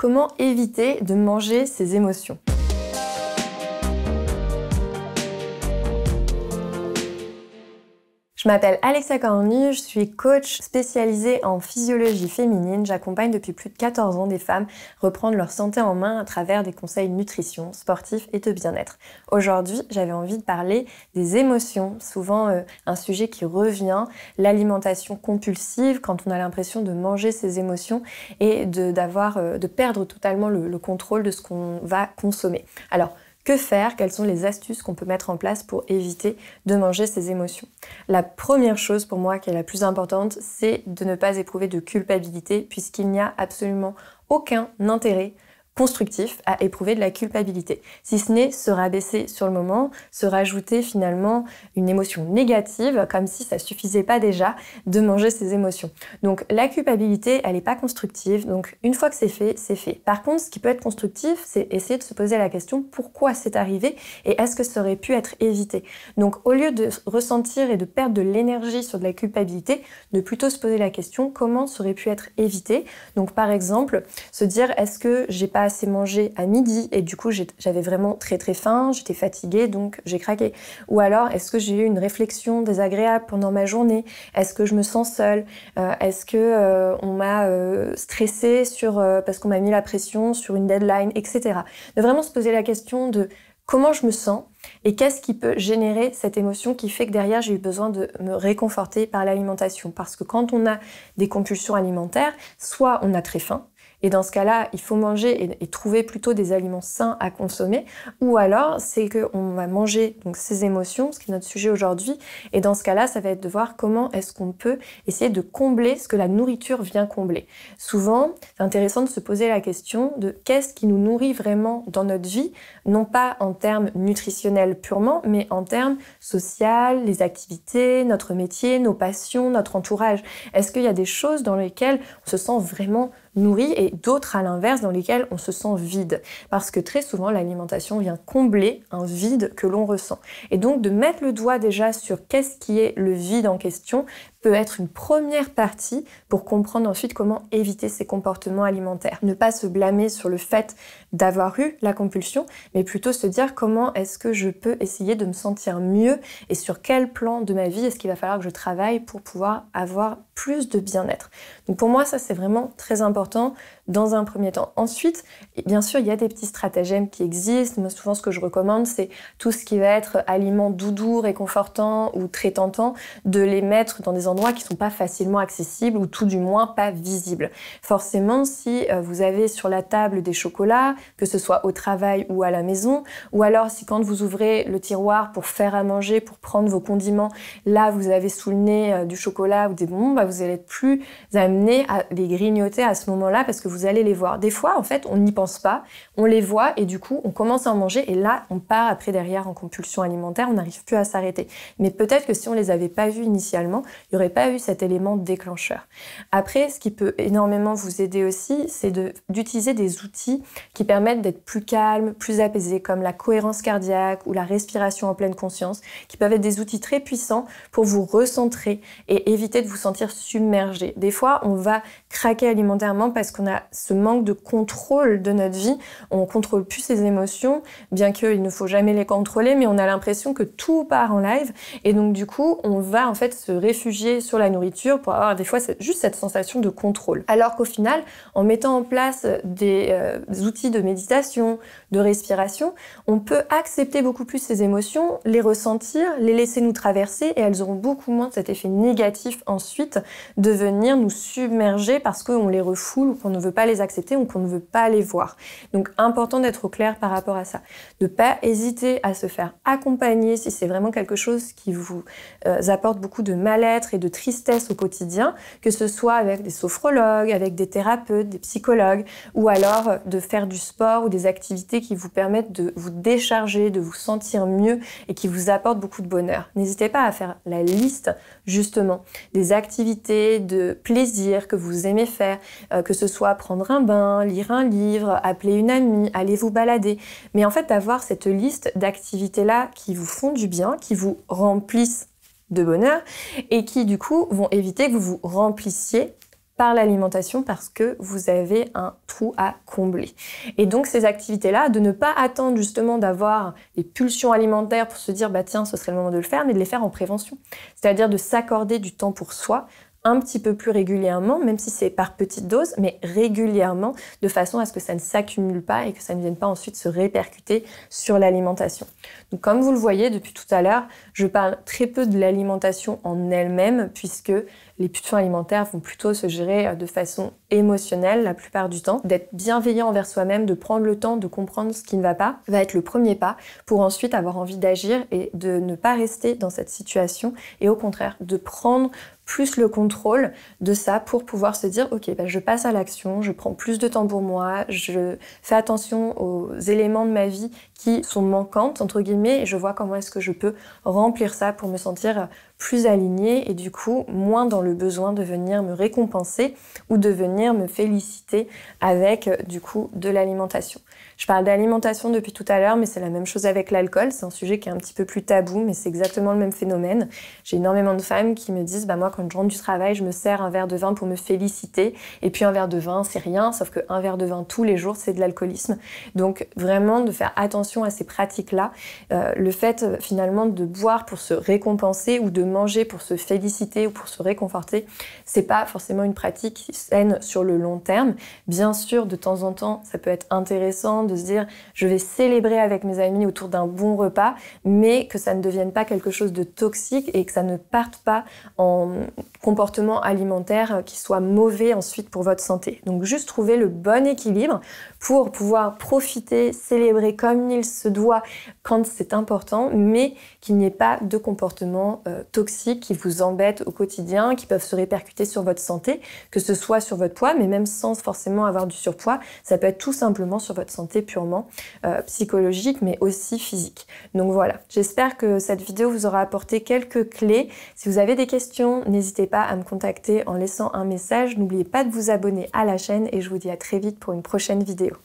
Comment éviter de manger ses émotions? Je m'appelle Alexa Cornu, je suis coach spécialisée en physiologie féminine. J'accompagne depuis plus de 14 ans des femmes reprendre leur santé en main à travers des conseils nutrition, sportifs et de bien-être. Aujourd'hui, j'avais envie de parler des émotions, souvent un sujet qui revient, l'alimentation compulsive, quand on a l'impression de manger ses émotions et de perdre totalement le contrôle de ce qu'on va consommer. Alors, que faire? Quelles sont les astuces qu'on peut mettre en place pour éviter de manger ses émotions? La première chose pour moi qui est la plus importante, c'est de ne pas éprouver de culpabilité puisqu'il n'y a absolument aucun intérêt constructif à éprouver de la culpabilité. Si ce n'est se rabaisser sur le moment, se rajouter finalement une émotion négative, comme si ça suffisait pas déjà de manger ses émotions. Donc la culpabilité, elle n'est pas constructive, donc une fois que c'est fait, c'est fait. Par contre, ce qui peut être constructif, c'est essayer de se poser la question pourquoi c'est arrivé et est-ce que ça aurait pu être évité. Donc au lieu de ressentir et de perdre de l'énergie sur de la culpabilité, de plutôt se poser la question comment ça aurait pu être évité. Donc par exemple, se dire est-ce que j'ai pas assez mangé à midi et du coup j'avais vraiment très faim, j'étais fatiguée donc j'ai craqué. Ou alors est-ce que j'ai eu une réflexion désagréable pendant ma journée? Est-ce que je me sens seule? Est-ce que on m'a stressée parce qu'on m'a mis la pression sur une deadline, etc. De vraiment se poser la question de comment je me sens et qu'est-ce qui peut générer cette émotion qui fait que derrière j'ai eu besoin de me réconforter par l'alimentation. Parce que quand on a des compulsions alimentaires, soit on a très faim, et dans ce cas-là, il faut manger et trouver plutôt des aliments sains à consommer. Ou alors, c'est qu'on va manger donc ces émotions, ce qui est notre sujet aujourd'hui. Et dans ce cas-là, ça va être de voir comment est-ce qu'on peut essayer de combler ce que la nourriture vient combler. Souvent, c'est intéressant de se poser la question de qu'est-ce qui nous nourrit vraiment dans notre vie, non pas en termes nutritionnels purement, mais en termes social, les activités, notre métier, nos passions, notre entourage. Est-ce qu'il y a des choses dans lesquelles on se sent vraiment nourri et d'autres à l'inverse dans lesquelles on se sent vide. Parce que très souvent, l'alimentation vient combler un vide que l'on ressent. Et donc, de mettre le doigt déjà sur qu'est-ce qui est le vide en question peut être une première partie pour comprendre ensuite comment éviter ces comportements alimentaires. Ne pas se blâmer sur le fait d'avoir eu la compulsion, mais plutôt se dire comment est-ce que je peux essayer de me sentir mieux et sur quel plan de ma vie est-ce qu'il va falloir que je travaille pour pouvoir avoir plus de bien-être. Donc pour moi, ça c'est vraiment très important dans un premier temps. Ensuite, bien sûr, il y a des petits stratagèmes qui existent. Moi, souvent, ce que je recommande, c'est tout ce qui va être aliments doudous, réconfortants ou très tentants, de les mettre dans des endroits qui sont pas facilement accessibles ou tout du moins pas visibles. Forcément, si vous avez sur la table des chocolats, que ce soit au travail ou à la maison, ou alors si quand vous ouvrez le tiroir pour faire à manger, pour prendre vos condiments, là, vous avez sous le nez du chocolat ou des bonbons, vous allez être plus amené à les grignoter à ce moment-là parce que vous allez les voir. Des fois, en fait, on n'y pense pas, on les voit et du coup, on commence à en manger et là, on part après derrière en compulsion alimentaire, on n'arrive plus à s'arrêter. Mais peut-être que si on les avait pas vus initialement, il n'y aurait pas eu cet élément déclencheur. Après, ce qui peut énormément vous aider aussi, c'est d'utiliser des outils qui permettent d'être plus calme, plus apaisé, comme la cohérence cardiaque ou la respiration en pleine conscience, qui peuvent être des outils très puissants pour vous recentrer et éviter de vous sentir submergé. Des fois, on va craquer alimentairement parce qu'on a ce manque de contrôle de notre vie. On contrôle plus ses émotions, bien qu'il ne faut jamais les contrôler, mais on a l'impression que tout part en live. Et donc, du coup, on va en fait se réfugier sur la nourriture pour avoir des fois juste cette sensation de contrôle. Alors qu'au final, en mettant en place des outils de méditation, de respiration, on peut accepter beaucoup plus ces émotions, les ressentir, les laisser nous traverser et elles auront beaucoup moins cet effet négatif ensuite de venir nous submerger parce qu'on les refoule ou qu'on ne veut pas les accepter ou qu'on ne veut pas les voir. Donc important d'être au clair par rapport à ça. De pas hésiter à se faire accompagner si c'est vraiment quelque chose qui vous apporte beaucoup de mal-être et de tristesse au quotidien, que ce soit avec des sophrologues, avec des thérapeutes, des psychologues, ou alors de faire du sport ou des activités qui vous permettent de vous décharger, de vous sentir mieux et qui vous apportent beaucoup de bonheur. N'hésitez pas à faire la liste justement des activités de plaisir que vous aimez faire, que ce soit prendre un bain, lire un livre, appeler une amie, aller vous balader. Mais en fait, d'avoir cette liste d'activités-là qui vous font du bien, qui vous remplissent de bonheur et qui, du coup, vont éviter que vous vous remplissiez par l'alimentation parce que vous avez un trou à combler. Et donc ces activités-là, de ne pas attendre justement d'avoir des pulsions alimentaires pour se dire bah tiens, ce serait le moment de le faire, mais de les faire en prévention. C'est-à-dire de s'accorder du temps pour soi, un petit peu plus régulièrement, même si c'est par petites doses, mais régulièrement, de façon à ce que ça ne s'accumule pas et que ça ne vienne pas ensuite se répercuter sur l'alimentation. Donc comme vous le voyez depuis tout à l'heure, je parle très peu de l'alimentation en elle-même, puisque les pulsions alimentaires vont plutôt se gérer de façon émotionnelle la plupart du temps. D'être bienveillant envers soi-même, de prendre le temps de comprendre ce qui ne va pas, va être le premier pas pour ensuite avoir envie d'agir et de ne pas rester dans cette situation et au contraire de prendre plus le contrôle de ça pour pouvoir se dire ok, bah, je passe à l'action, je prends plus de temps pour moi, je fais attention aux éléments de ma vie qui sont manquantes entre guillemets et je vois comment est-ce que je peux remplir ça pour me sentir plus alignée et du coup moins dans le besoin de venir me récompenser ou de venir me féliciter avec du coup de l'alimentation. Je parle d'alimentation depuis tout à l'heure, mais c'est la même chose avec l'alcool. C'est un sujet qui est un petit peu plus tabou, mais c'est exactement le même phénomène. J'ai énormément de femmes qui me disent, bah moi, quand je rentre du travail, je me sers un verre de vin pour me féliciter. Et puis un verre de vin, c'est rien, sauf qu'un verre de vin tous les jours, c'est de l'alcoolisme. Donc vraiment de faire attention à ces pratiques-là. Le fait finalement de boire pour se récompenser ou de manger pour se féliciter ou pour se réconforter, c'est pas forcément une pratique saine sur le long terme. Bien sûr, de temps en temps, ça peut être intéressant de se dire je vais célébrer avec mes amis autour d'un bon repas, mais que ça ne devienne pas quelque chose de toxique et que ça ne parte pas en comportement alimentaire qui soit mauvais ensuite pour votre santé. Donc juste trouver le bon équilibre pour pouvoir profiter, célébrer comme il se doit quand c'est important, mais qu'il n'y ait pas de comportements toxiques qui vous embêtent au quotidien, qui peuvent se répercuter sur votre santé, que ce soit sur votre poids, mais même sans forcément avoir du surpoids, ça peut être tout simplement sur votre santé purement psychologique, mais aussi physique. Donc voilà, j'espère que cette vidéo vous aura apporté quelques clés. Si vous avez des questions, n'hésitez pas à me contacter en laissant un message. N'oubliez pas de vous abonner à la chaîne et je vous dis à très vite pour une prochaine vidéo.